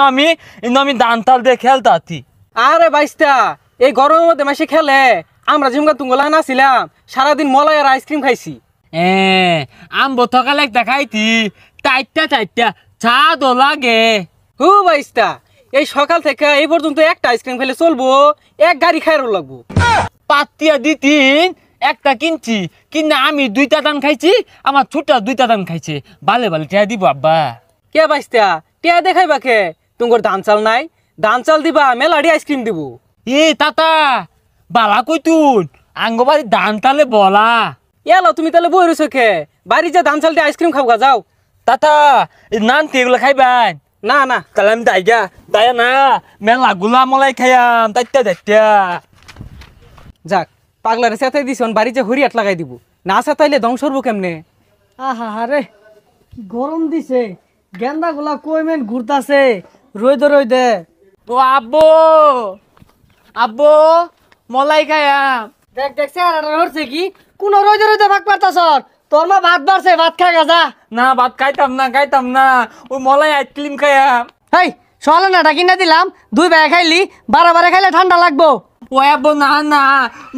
আমি আমি দান তাল দিয়ে খেলতাছি। আরে বাইস্তা এই গরমের মধ্যে মাসে খেলে আমরা যেমন তুঙ্গলা নাছিলাম সারাদিন মলাই আর আইসক্রিম খাইছি। আম্ব থকালে একটা খাইতি চারটা ছাদও লাগে। হু বাইস্তা এই সকাল থেকে এই পর্যন্ত একটা আইসক্রিম খেলে চলবো, এক গাড়ি খাইরও লাগবো। পাতিয়া দিতিন একটা কিনছি কিনা আমি 2টা দান খাইছি, আমার ছোট 2টা দান খাইছে। ভালে ভালে টিয়া দিব আব্বা। কে বাইস্তা টিয়া দেখাইবা কে? তুঙ্গর ধান চাল নাই, ধান চাল দিবা মেলাডি আইসক্রিম দিব। তাতা বালা কইতুন আঙ্গবাড়ি ধান তালে বলা। এলো তুমি তাহলে বই রয়েছো খে বাড়ি যা ধান চাল দিয়ে আইসক্রিম খাবো যাও। তাতা নানতি এগুলো খাইবেন? না না তাহলে আমি দাইয়া না মেলা গুলা মলাই খাইয়াম তাইতা। যাক পাগলারে চেতাই দিছ বাড়ি যে হরিয়াট লাগাই দিব, না চেতাইলে ধ্বংস হবো কেমনে। আহা রে গরম দিছে, গেন্দা গুলা কইমেন ঘুরতাছে রইদে। ও আব্বু মলাই খাইয়াম। দেখ চেহারাটা হচ্ছে কি কোন রইদে ভাগ পারতাছ? তোর মা ভাত বাড়ছে, ভাত খা গা। না ভাত খাইতাম না ওই মলাই আইসক্রিম খাইয়াম। হেই সকালে না কিনা দিলাম, 2 বেলা খাইলি, বারে খাইলে ঠান্ডা লাগবো। ও আব্বু না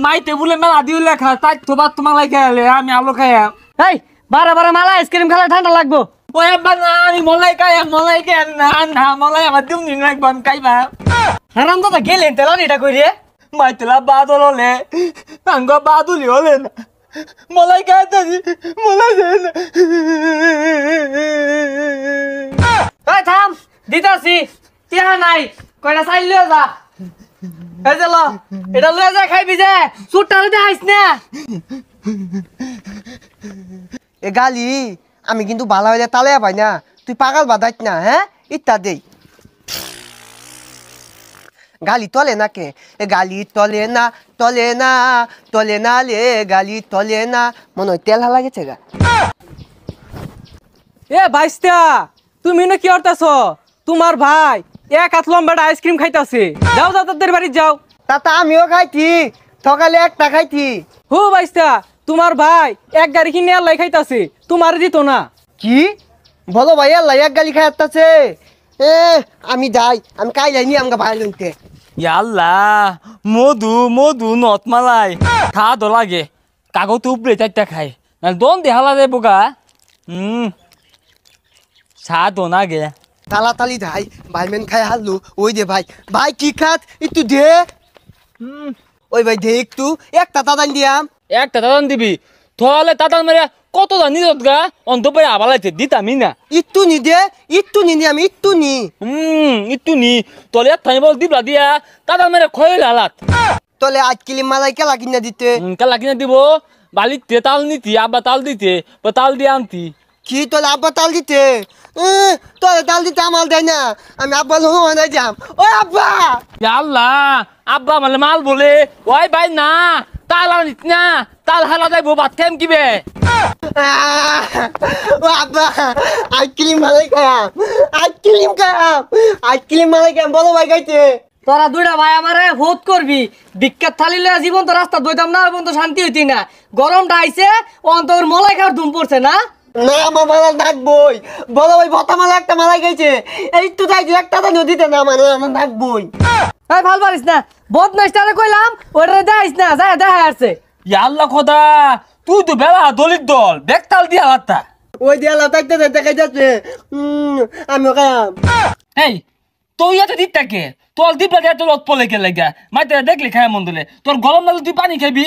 মাইতে বলে মেলা দিও লেখা তাই তো ভাত মালাই খাইলে আমি আলু খাইয়াম। হেই বারে মালা আইসক্রিম খেলে ঠান্ডা লাগবো। ও আব্বা না আমি মলাই খাইয়াম না মলাই আমার দিম নি একবার খাইবা। হারাম দাদা গেলেন তেলানি এটা কই রে? মাইতেলা বাদল হলে আঙ্গ বাদুলি হলে না মলাই খাইতাছি মলাই দেয় না। এই থাম দিতাছি, টিহা নাই কয়টা চাইল লিয়ে যা। এই যে ল এটা লয়ে যা খাইবি যে সুটটা লইতে আইস না। এ গালি আমি কিন্তু ভালো হইলে তালে পাই না, তুই পাগল বাদাইত না। হ্যাঁ ইত্যা দেই গালি তলে না কে? এ গালি তলে না লে গালি তলে না। মনে হয় তেল হালা গেছে গা। এ বাইস্তা তুমি না কি করতেছ? তোমার ভাই এক হাত লম্বাটা আইসক্রিম খাইতাছে, যাও তাদের বাড়ি যাও। তাতা আমিও খাইছি, সকালে একটা খাইছি। হু বাইস্তা তোমার ভাই এক গাড়ি কিনে আল্লাহ খাইতাছে, তোমার দিত না। কি বলো ভাই? আল্লাহ এক গালি খাই আসতেছে। আমি যাই, আমি কাই যাইনি আমাকে ভাই লইতে। আল্লাহ মধু নত মালাই খাওয়া লাগে কাগজ উপরে 4টা খাই না দন দেখালা যায় বোকা। সাদো না গে তালি যাই ভাই মেন খাই হারলু। ওই দে ভাই কি খাত একটু দে। ওই ভাই দে একটু, একটা তাদান দিয়াম। একটা দাদান দিবি তাহলে দাদান মেরে কত জানি গা অন্তপরে আবালাইতে দিতামি না। একটু নি দে, একটু নি আমি একটু নি। একটু নি তলে থাই বল দিবলা দিয়া দাদান মেরে খয়েল হালাত। তলে 8 কিলো মালাই কেলা কিনা দিতে। কেলা কিনা দিব বালিতে তাল নিতি আব্বা তাল দিতে তাল দিয়ে আনতি। কি তলে আব্বা তাল দিতে? তলে তাল দিতে আমার দেয় না, আমি আব্বা লোহাই যাম। ও আব্বা আল্লাহ আব্বা মানে মাল বলে ওই ভাই না তাল আনিস না তাল হালা যাইবো ভাত খাইম কিবে। ও আব্বা আইসক্রিম মালাই খাম, আইসক্রিম মালাই খাম। বলো ভাই খাইতে। তোরা 2টা ভাই আমারে ভোট করবি, বিখ্যাত থালি লয়ে জীবন তো রাস্তা দইতাম না, আর তো শান্তি হইতি না। গরমটা আইছে অন্তর মলাই খাওয়ার ধুম পড়ছে না। না আমার মালা ডাকবই। বলো ভাই ভতা মালা একটা মালাই খাইছে, এই তো যাই একটা তো নদীতে না মানে আমার ডাকবই। এই ভাল পারিস না, বদমাইশটারে কইলাম ওটারে দেখাইস না, যায় দেখা আসছে। আল্লাহ খোদা তুই তো বেলা দলিত দল দেখ তাল দিয়ে হালাতটা। ওই দেয়ালা থাকতে দেখাই যাচ্ছে। আমিও খাইলাম। এই তুই এত দিকটাকে তোর দিপলা দিয়ে তোর অৎপলে কে লাগা মাইতে দেখলি খায় মন দিলে তোর গরম লাগলে তুই পানি খাবি